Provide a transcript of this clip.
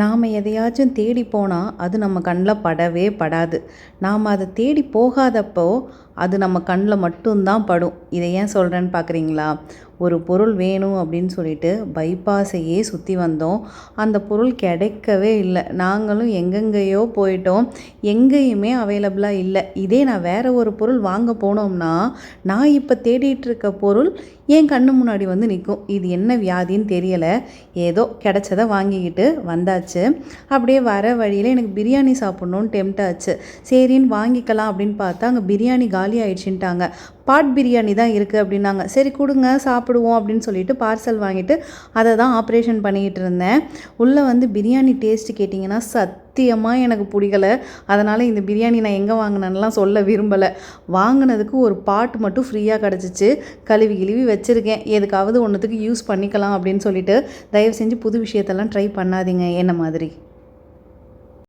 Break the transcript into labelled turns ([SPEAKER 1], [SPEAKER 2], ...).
[SPEAKER 1] நாம் எதையாச்சும் தேடி போனால் அது நம்ம கண்ணில் படவே படாது. நாம் அதை தேடி போகாதப்போ அது நம்ம கண்ணில் மட்டும்தான் படும். இதை ஏன் சொல்கிறேன்னு பார்க்குறீங்களா? ஒரு பொருள் வேணும் அப்படின்னு சொல்லிட்டு பைபாஸையே சுற்றி வந்தோம். அந்த பொருள் கிடைக்கவே இல்லை. நாங்களும் எங்கெங்கேயோ போயிட்டோம். எங்கேயுமே அவைலபிளாக இல்லை. இதே நான் வேறு ஒரு பொருள் வாங்க போனோம்னா நான் இப்போ தேடிட்டு இருக்க பொருள் என் கண்ணு முன்னாடி வந்து நிற்கும். இது என்ன வியாதின்னு தெரியலை. ஏதோ கிடைச்சதை வாங்கிக்கிட்டு வந்தாச்சு. அப்படியே வர வழியில் எனக்கு பிரியாணி சாப்பிட்ணுன்னு டெம்ட் ஆச்சு. சரின்னு வாங்கிக்கலாம் அப்படின்னு பார்த்தா அங்கே பிரியாணி காலி ஆயிடுச்சுன்ட்டாங்க. பாட் பிரியாணி தான் இருக்குது அப்படின்னாங்க. சரி கொடுங்க சாப்பிடுவோம் அப்படின்னு சொல்லிட்டு பார்சல் வாங்கிட்டு அதை தான் ஆப்ரேஷன் பண்ணிக்கிட்டு இருந்தேன். உள்ளே வந்து பிரியாணி டேஸ்ட்டு கேட்டிங்கன்னா சத்தியமாக எனக்கு பிடிக்கலை. அதனால் இந்த பிரியாணி நான் எங்கே வாங்கினேன்லாம் சொல்ல விரும்பலை. வாங்கினதுக்கு ஒரு பாட் மட்டும் ஃப்ரீயாக கிடச்சிச்சு. கழுவி கிழுவி வச்சுருக்கேன். எதுக்காவது ஒன்றுத்துக்கு யூஸ் பண்ணிக்கலாம் அப்படின்னு சொல்லிட்டு தயவு செஞ்சு புது விஷயத்தெல்லாம் ட்ரை பண்ணாதீங்க என்ன மாதிரி.